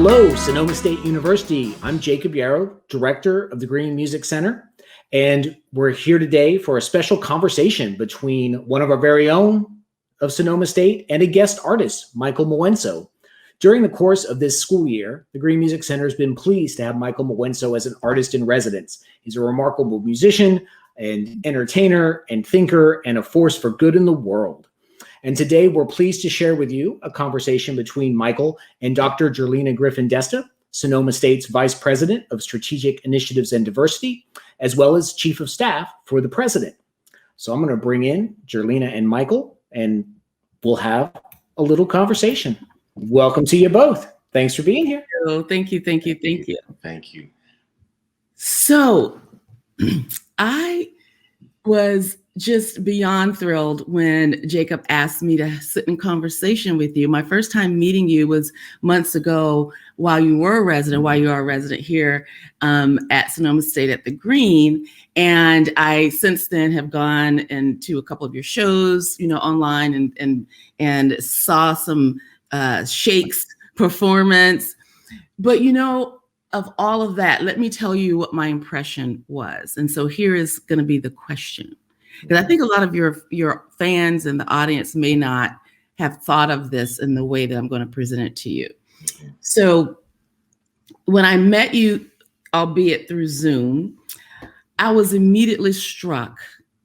Hello, Sonoma State University. I'm Jacob Yarrow, Director of the Green Music Center, and we're here today for a special conversation between one of our very own of Sonoma State and a guest artist, Michael Mwenso. During the course of this school year, the Green Music Center has been pleased to have Michael Mwenso as an artist in residence. He's a remarkable musician and entertainer and thinker and a force for good in the world. And today we're pleased to share with you a conversation between Michael and Dr. Jerlena Griffin Desta, Sonoma State's Vice President of Strategic Initiatives and Diversity, as well as Chief of Staff for the President. So I'm going to bring in Jerlena and Michael, and we'll have a little conversation. Welcome to you both. Thanks for being here. Oh, thank you. Thank you. So I was just beyond thrilled when Jacob asked me to sit in conversation with you. My first time meeting you was months ago while you are a resident here at Sonoma State at the Green. And I since then have gone into a couple of your shows, online and saw some Shakes performance. But of all of that, let me tell you what my impression was. And so here is going to be the question. Because I think a lot of your fans and the audience may not have thought of this in the way that I'm going to present it to you. So when I met you, albeit through Zoom, I was immediately struck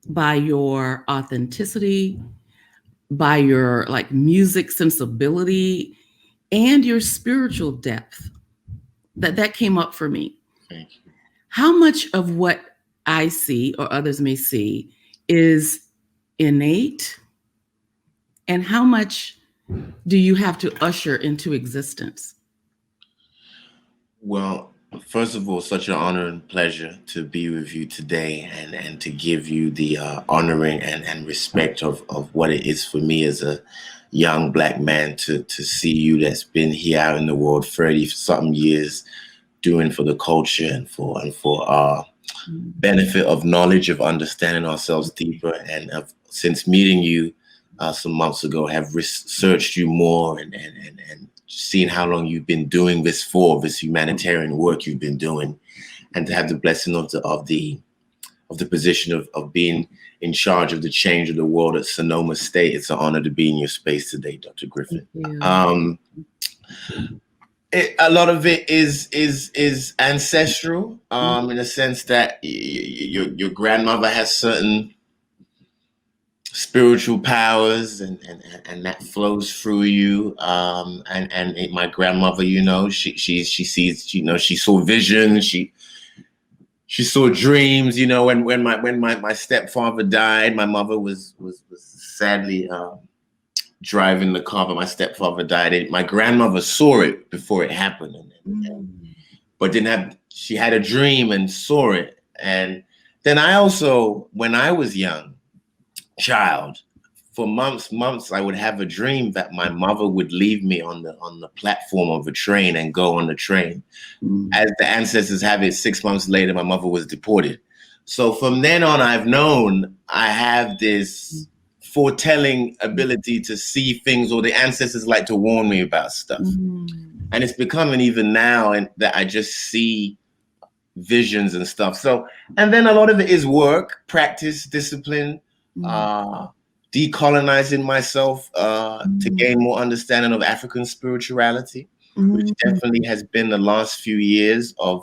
by your authenticity, by your music sensibility, and your spiritual depth. That came up for me. Thank you. How much of what I see or others may see is innate, and how much do you have to usher into existence? Well, first of all, such an honor and pleasure to be with you today and to give you the honoring and respect of what it is for me as a young Black man to see you that's been here out in the world 30-something years doing for the culture and for our benefit of knowledge, of understanding ourselves deeper, and since meeting you some months ago, have researched you more and seen how long you've been doing this humanitarian work you've been doing, and to have the blessing of the position of being in charge of the change of the world at Sonoma State. It's an honor to be in your space today, Dr. Griffin. A lot of it is ancestral, in a sense that your grandmother has certain spiritual powers, and that flows through you. And my grandmother, she sees, she saw visions, she saw dreams. When my stepfather died, my mother was sadly driving the car, but my stepfather died. My grandmother saw it before it happened, but she had a dream and saw it. And then I also, when I was young child, for months, I would have a dream that my mother would leave me on the platform of a train and go on the train. As the ancestors have it, 6 months later, my mother was deported. So from then on, I've known I have this foretelling ability to see things, or the ancestors like to warn me about stuff. And it's becoming even now, and that I just see visions and stuff. So, and then a lot of it is work, practice, discipline, decolonizing myself to gain more understanding of African spirituality, which definitely has been the last few years of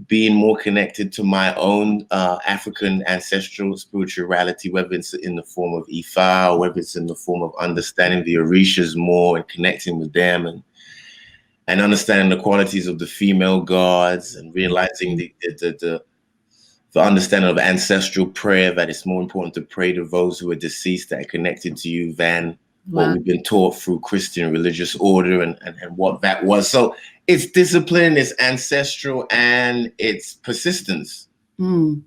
being more connected to my own African ancestral spirituality, whether it's in the form of Ifa, or whether it's in the form of understanding the Orishas more and connecting with them, and understanding the qualities of the female gods, and realizing the understanding of ancestral prayer, that it's more important to pray to those who are deceased that are connected to you than what we've been taught through Christian religious order and what that was. So it's discipline, it's ancestral, and it's persistence. You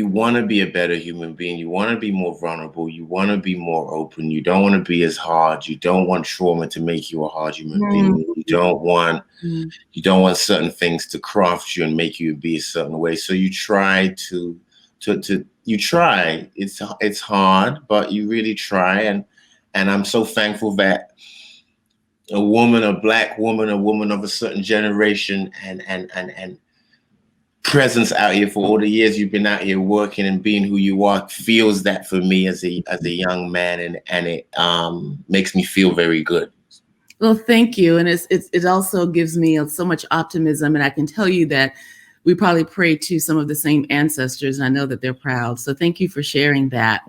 want to be a better human being. You want to be more vulnerable. You want to be more open. You don't want to be as hard. You don't want trauma to make you a hard human being. You don't want certain things to craft you and make you be a certain way. So you try to try. It's hard, but you really try. And I'm so thankful that a woman, a black woman, a woman of a certain generation, and presence out here for all the years you've been out here working and being who you are feels that for me as a young man, and it makes me feel very good. Well, thank you. And it also gives me so much optimism. And I can tell you that we probably pray to some of the same ancestors, and I know that they're proud. So thank you for sharing that.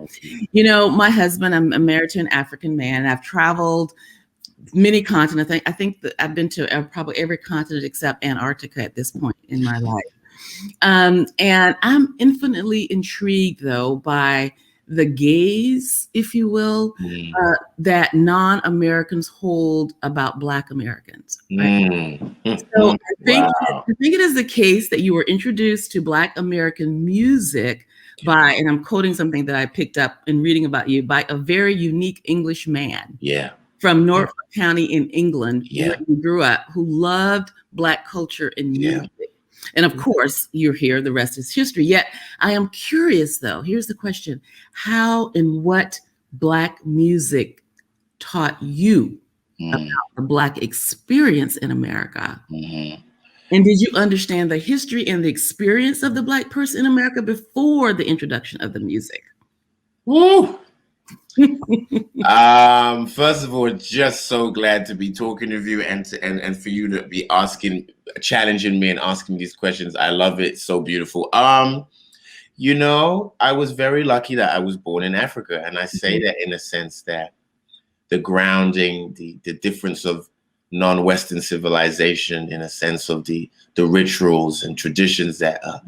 You know, my husband, I'm married to an African man. I've traveled many continents. I think that I've been to probably every continent except Antarctica at this point in my life. And I'm infinitely intrigued, though, by the gaze, if you will, that non-Americans hold about Black Americans. Right? So I think it is the case that you were introduced to Black American music by, and I'm quoting something that I picked up in reading about you, by a very unique English man. Yeah. From Norfolk County in England, Yeah. where you grew up, who loved Black culture and music. And of course, you're here, the rest is history. Yet I am curious, though, here's the question: how and what Black music taught you about the Black experience in America? And did you understand the history and the experience of the Black person in America before the introduction of the music? Woo! First of all, just so glad to be talking with you and for you to be challenging me and asking these questions. I love it. So beautiful. You know, I was very lucky that I was born in Africa, and I say that in a sense that the grounding, the difference of non-Western civilization, in a sense of the rituals and traditions that are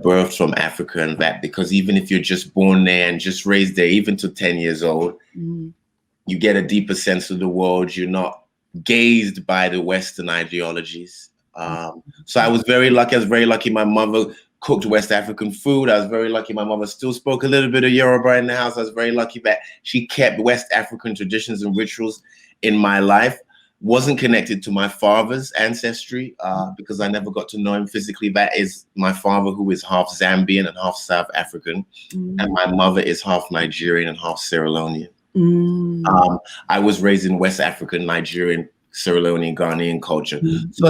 birthed from Africa, and that because even if you're just born there and just raised there, even to 10 years old, you get a deeper sense of the world. You're not gazed by the Western ideologies. So I was very lucky. I was very lucky. My mother cooked West African food. I was very lucky. My mother still spoke a little bit of Yoruba in the house. I was very lucky that she kept West African traditions and rituals in my life. Wasn't connected to my father's ancestry because I never got to know him physically. That is my father, who is half Zambian and half South African. And my mother is half Nigerian and half Sierra Leonean. I was raised in West African, Nigerian, Sierra Leonean, Ghanaian culture. So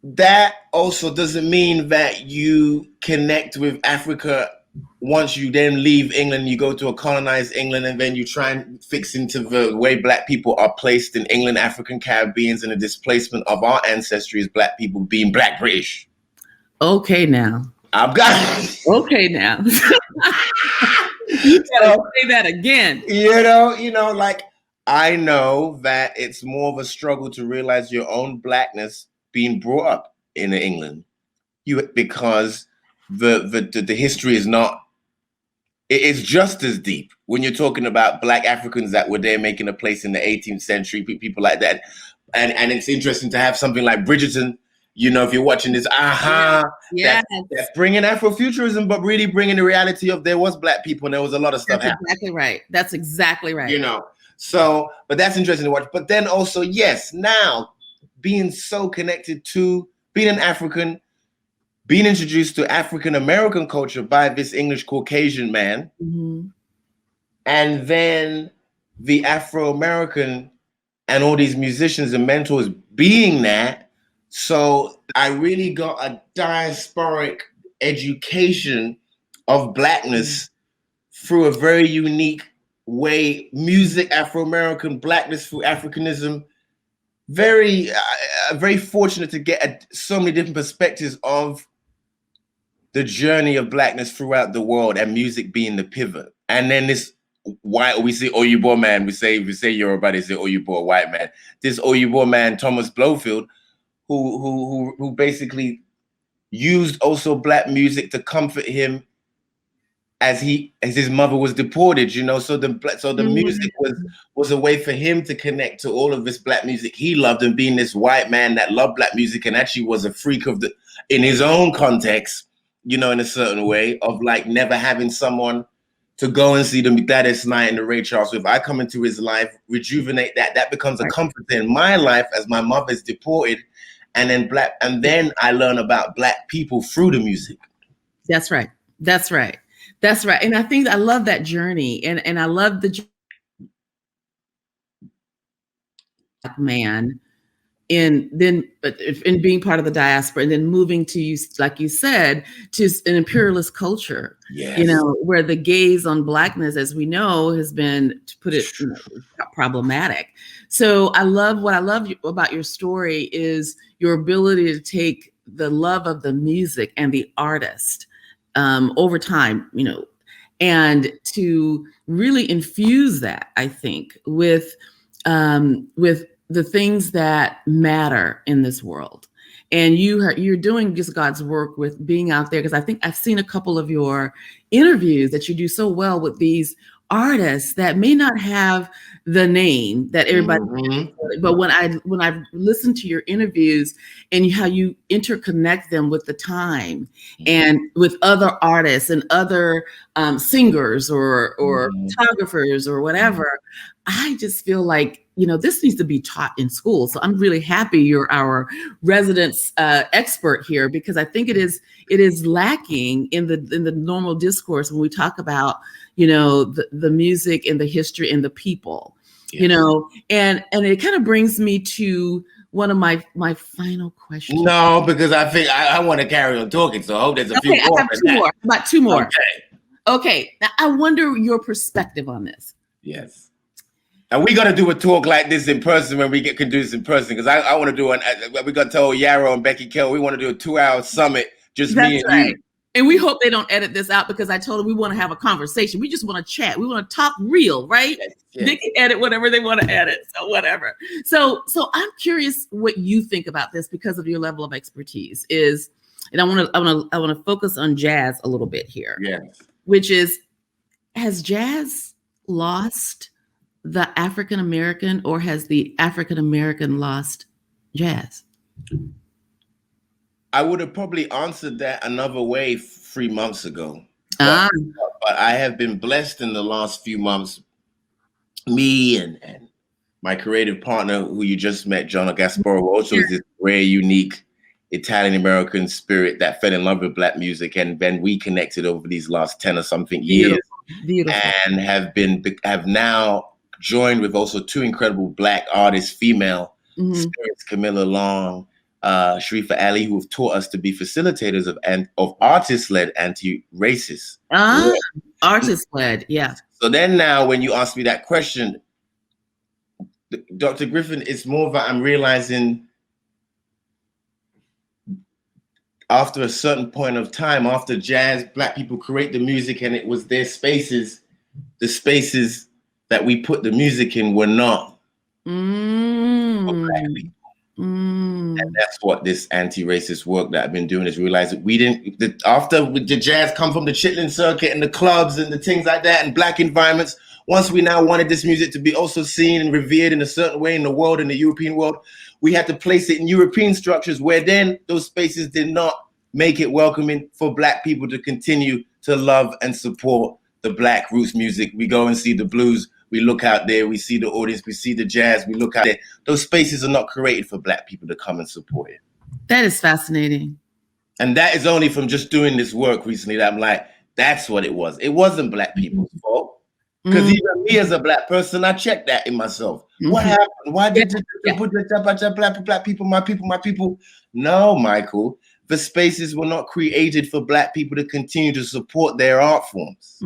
that also doesn't mean that you connect with Africa once you then leave England. You go to a colonized England, and then you try and fix into the way Black people are placed in England, African Caribbeans, and the displacement of our ancestry as Black people being Black British. Okay, now. I've got it. Okay, now. You gotta say that again. You know, like, I know that it's more of a struggle to realize your own Blackness being brought up in England, because the history is not. It's just as deep when you're talking about Black Africans that were there making a place in the 18th century, people like that, and it's interesting to have something like Bridgerton. You know, if you're watching this, that's bringing Afrofuturism, but really bringing the reality of there was Black people and there was a lot of stuff happening. Exactly right. That's exactly right. You know, so, but that's interesting to watch. But then also, yes, now being so connected to being an African, being introduced to African American culture by this English Caucasian man, and then the Afro-American and all these musicians and mentors being that. So I really got a diasporic education of Blackness through a very unique way. Music, Afro-American, Blackness through Africanism. Very fortunate to get so many different perspectives of the journey of Blackness throughout the world, and music being the pivot. And then this white, we say Oyibo man, we say Yoruba, they say Oyibo white man. This Oyibo man, Thomas Blofield, who basically used also Black music to comfort him as his mother was deported, you know. So the music was a way for him to connect to all of this Black music he loved, and being this white man that loved Black music and actually was a freak of in his own context, you know, in a certain way of like never having someone to go and see the Gladys Knight and the Ray Charles. So if I come into his life, rejuvenate that becomes a comfort in my life as my mother is deported. And then I learn about Black people through the music. That's right. That's right. That's right. And I think I love that journey. And I love the man in being part of the diaspora, and then moving to, you, like you said, to an imperialist culture, Yes. you know, where the gaze on Blackness, as we know, has been, to put it, you know, problematic. So what I love about your story is your ability to take the love of the music and the artist over time, you know, and to really infuse that, I think, with the things that matter in this world. And you're doing just God's work with being out there, because I think I've seen a couple of your interviews that you do so well with these artists that may not have the name that everybody, but when I listen to your interviews and how you interconnect them with the time and with other artists and other singers or photographers or whatever, I just feel like, you know, this needs to be taught in school. So I'm really happy you're our residence expert here, because I think it is lacking in the normal discourse when we talk about, you know, the music and the history and the people, you know, and it kind of brings me to one of my final questions. No, because I think I want to carry on talking. So I hope there's a few more. I have about two more. Okay. Now I wonder your perspective on this. Yes. And we got to do a talk like this in person when we can do this in person, because I want to do we got to tell Yarrow and Becky Kell, we want to do a 2-hour summit, just me and you. And we hope they don't edit this out, because I told them we want to have a conversation. We just want to chat. We want to talk real, right? Yes. They can edit whatever they want to edit. So whatever. So I'm curious what you think about this, because of your level of expertise and I want to focus on jazz a little bit here. Yes. Which is, has jazz lost the African American, or has the African American lost jazz? I would have probably answered that another way 3 months ago. But I have been blessed in the last few months. Me and my creative partner, who you just met, John Diasporic, also is this rare, unique Italian-American spirit that fell in love with Black music. And then we connected over these last 10 or something years. Beautiful. And have now joined with also 2 incredible Black artists, female spirits, Camilla Long, Sharifa Ali, who have taught us to be facilitators of artist-led anti-racist. Artist-led, yeah. So then now when you ask me that question, Dr. Griffin, it's more of I'm realizing after a certain point of time, after jazz, Black people create the music, and it was their spaces, the spaces that we put the music in were not for Black people. And that's what this anti-racist work that I've been doing is realize that we didn't, after the jazz come from the Chitlin circuit and the clubs and the things like that and Black environments, once we now wanted this music to be also seen and revered in a certain way in the world, in the European world, we had to place it in European structures where then those spaces did not make it welcoming for Black people to continue to love and support the Black roots music. We go and see the blues. We look out there, we see the audience, we see the jazz, we look out there. Those spaces are not created for Black people to come and support it. That is fascinating. And that is only from just doing this work recently that I'm like, that's what it was. It wasn't Black people's fault. Because even me as a Black person, I checked that in myself. What happened? Why did you put Black people, my people? No, Michael, the spaces were not created for Black people to continue to support their art forms.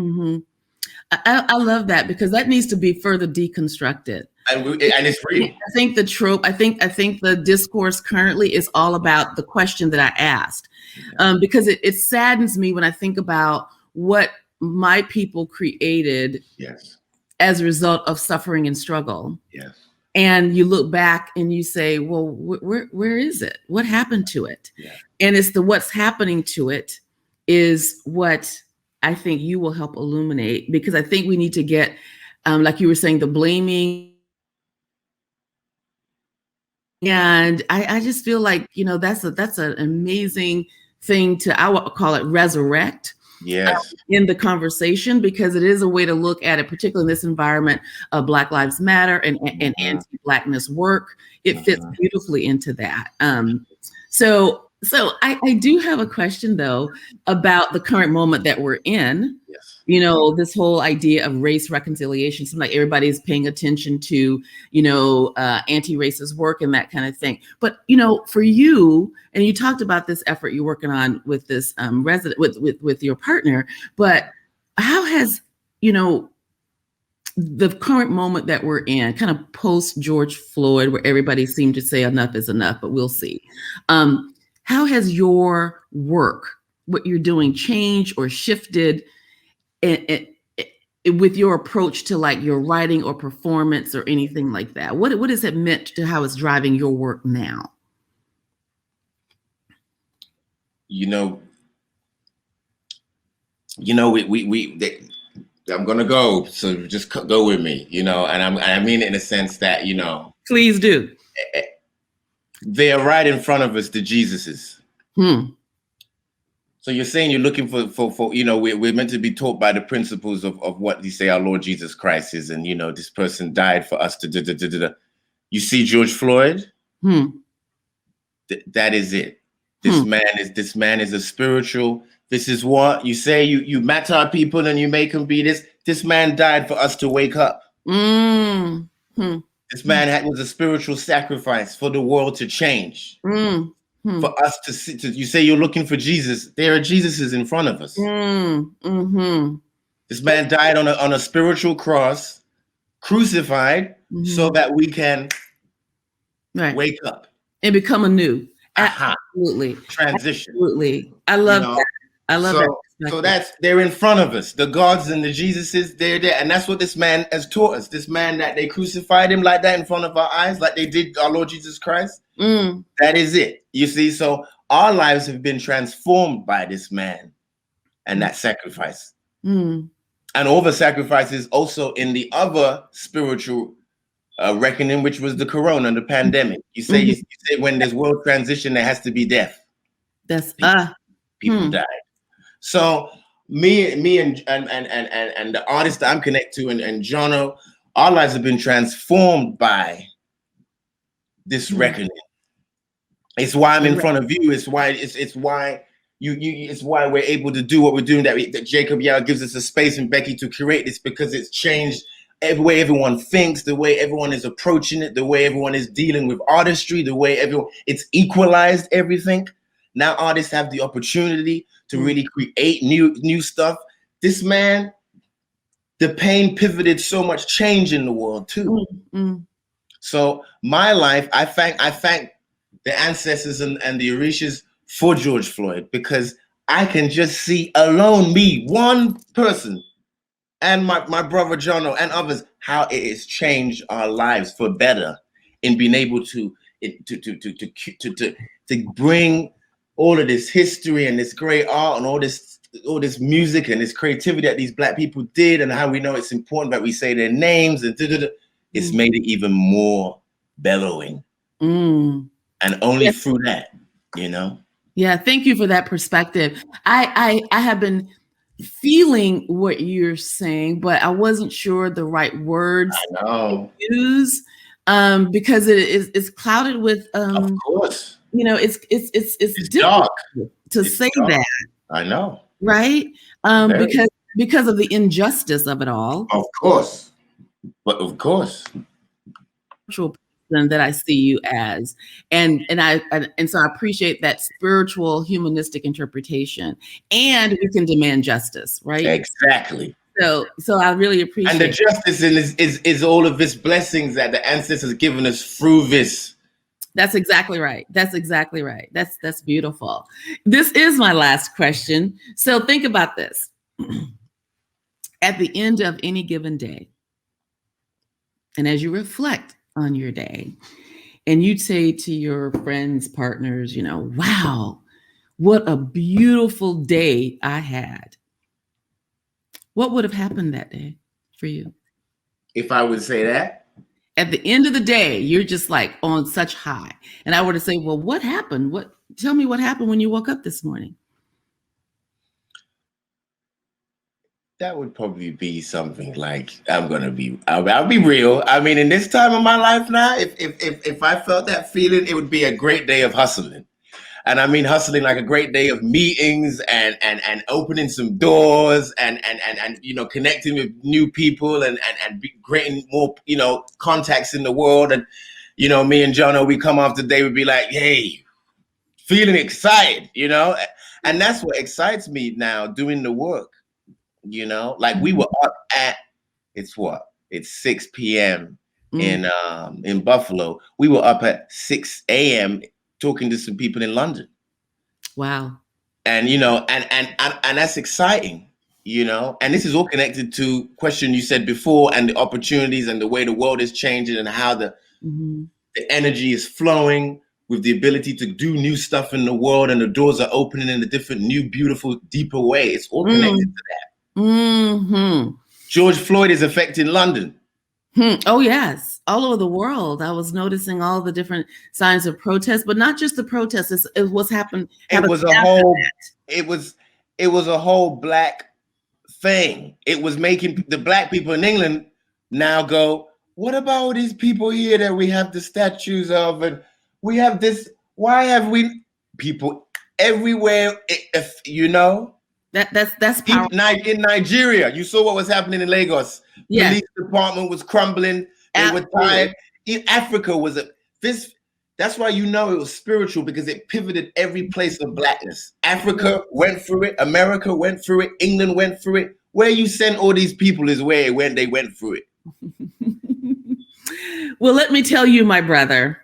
I love that, because that needs to be further deconstructed. And it's free. I think the trope, I think the discourse currently is all about the question that I asked, because it saddens me when I think about what my people created as a result of suffering and struggle. Yes. And you look back and you say, well, where is it? What happened to it? Yeah. And it's what's happening to it is what I think you will help illuminate, because I think we need to get, like you were saying, the blaming. And I just feel like, you know, that's an amazing thing I would call it resurrect. Yes. In the conversation, because it is a way to look at it, particularly in this environment of Black Lives Matter and anti-Blackness work. It fits beautifully into that. So I do have a question, though, about the current moment that we're in. you know, this whole idea of race reconciliation. Seems like everybody's paying attention to, you know, anti-racist work and that kind of thing. But, you know, for you, and you talked about this effort you're working on with this resident, with your partner, but how has, you know, the current moment that we're in, kind of post George Floyd, where everybody seemed to say enough is enough, but we'll see. How has your work, what you're doing, changed or shifted with your approach to like your writing or performance or anything like that? What has it meant to how it's driving your work now? I'm gonna go, so just go with me, you know, and I mean it in a sense that, you know, please do. They are right in front of us, the Jesuses. So you're saying you're looking for you know, we're meant to be taught by the principles of what you say our Lord Jesus Christ is, and you know, this person died for us to You see George Floyd? That is it. This man is a spiritual. This is what you say. You matter people and you make them be this. This man died for us to wake up. This man was a spiritual sacrifice for the world to change. For us to see. You say you're looking for Jesus. There are Jesuses in front of us. This man died on a spiritual cross, crucified, so that we can wake up and become anew. Absolutely. Transition. Absolutely. I love that. I love that. So they're in front of us. The gods and the Jesuses, they're there. And that's what this man has taught us. This man that they crucified him like that in front of our eyes, like they did our Lord Jesus Christ. That is it. You see, so our lives have been transformed by this man and that sacrifice. And all the sacrifices also in the other spiritual reckoning, which was the corona, the pandemic. You say, you say when there's world transition, there has to be death. That's people died. So me and the artist that I'm connected to and Jono, our lives have been transformed by this reckoning. It's why I'm in front of you. It's why it's why it's why we're able to do what we're doing. That Jacob Yao gives us a space and Becky to create this, because it's changed the way everyone thinks, the way everyone is approaching it, the way everyone is dealing with artistry, the way it's equalized everything. Now artists have the opportunity to really create new stuff. This man, the pain pivoted so much change in the world too. So my life, I thank the ancestors and the Orishas for George Floyd, because I can just see alone me, one person, and my brother Jono and others, how it has changed our lives for better in being able to bring all of this history and this great art and all this music and this creativity that these Black people did, and how we know it's important that we say their names and it's made it even more bellowing. And only through that, you know? Yeah, thank you for that perspective. I have been feeling what you're saying, but I wasn't sure the right words to use, because it's clouded with of course. You know, it's dark to say dark. that. I know. Right? Because of the injustice of it all. Of course. But of course. That I see you as, and so I appreciate that spiritual humanistic interpretation, and we can demand justice, right? Exactly. So I really appreciate. And the justice is all of this blessings that the ancestors have given us through this. That's exactly right. That's exactly right. That's beautiful. This is my last question. So think about this. At the end of any given day, and as you reflect on your day, and you'd say to your friends, partners, you know, wow, what a beautiful day I had. What would have happened that day for you? If I would say that? At the end of the day, you're just like on such high. And I were to say, well, what happened? Tell me what happened when you woke up this morning. That would probably be something like, I'll be real. I mean, in this time of my life now, if I felt that feeling, it would be a great day of hustling. And I mean hustling like a great day of meetings and opening some doors and you know, connecting with new people and creating more, you know, contacts in the world. And, you know, me and Jono, we come off the day, we'd be like, hey, feeling excited, you know? And that's what excites me now, doing the work, you know? Like we were up at, it's 6 p.m. in Buffalo. We were up at 6 a.m. talking to some people in London. Wow. And, you know, and that's exciting, you know, and this is all connected to question you said before and the opportunities and the way the world is changing and how the energy is flowing with the ability to do new stuff in the world, and the doors are opening in a different, new, beautiful, deeper way. It's all connected to that. George Floyd is affecting London. Oh, yes. All over the world. I was noticing all the different signs of protest, but not just the protests. It was happening. It was a whole Black thing. It was making the Black people in England now go, what about all these people here that we have the statues of, and we have this? Why have we people everywhere? If you know, that's powerful. In Nigeria, you saw what was happening in Lagos. Yes. Police department was crumbling. They were tired. In Africa was that's why, you know, it was spiritual, because it pivoted every place of Blackness. Africa went through it. America went through it. England went through it. Where you send all these people is where they went through it. Well, let me tell you, my brother,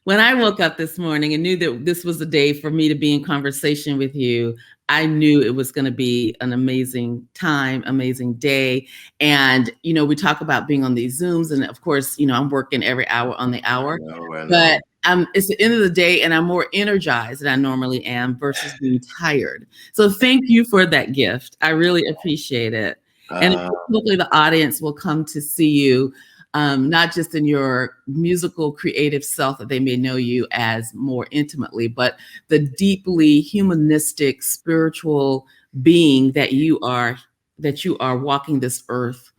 when I woke up this morning and knew that this was a day for me to be in conversation with you, I knew it was going to be an amazing time, amazing day. And, you know, we talk about being on these Zooms, and of course, you know, I'm working every hour on the hour, but it's the end of the day and I'm more energized than I normally am versus being tired. So thank you for that gift. I really appreciate it. And hopefully the audience will come to see you, not just in your musical creative self that they may know you as more intimately, but the deeply humanistic, spiritual being that you are walking this earth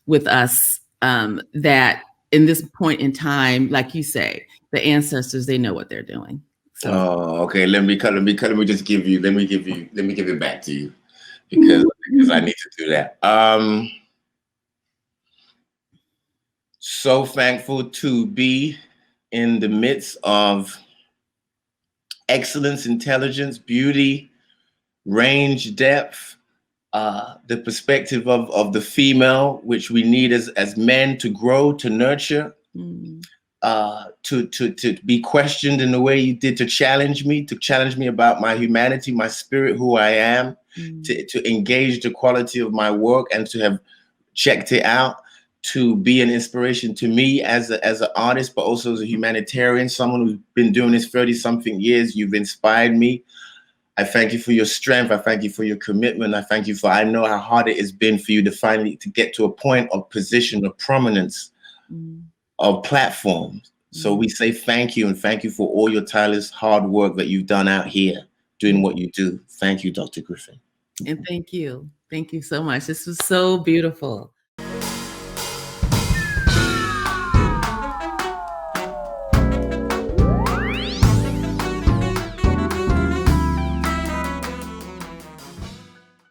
with us, that in this point in time, like you say, the ancestors, they know what they're doing. So. Oh, okay. Let me just give it back to you, because I need to do that. So thankful to be in the midst of excellence, intelligence, beauty, range, depth, the perspective of the female, which we need as men to grow, to nurture, to be questioned in the way you did, to challenge me about my humanity, my spirit, who I am, to engage the quality of my work and to have checked it out, to be an inspiration to me as an artist, but also as a humanitarian, someone who's been doing this 30-something years. You've inspired me. I thank you for your strength. I thank you for your commitment. I thank you I know how hard it has been for you to finally to get to a point of position, of prominence, of platform. So we say thank you, and thank you for all your tireless hard work that you've done out here doing what you do. Thank you, Dr. Griffin. And thank you. Thank you so much. This was so beautiful.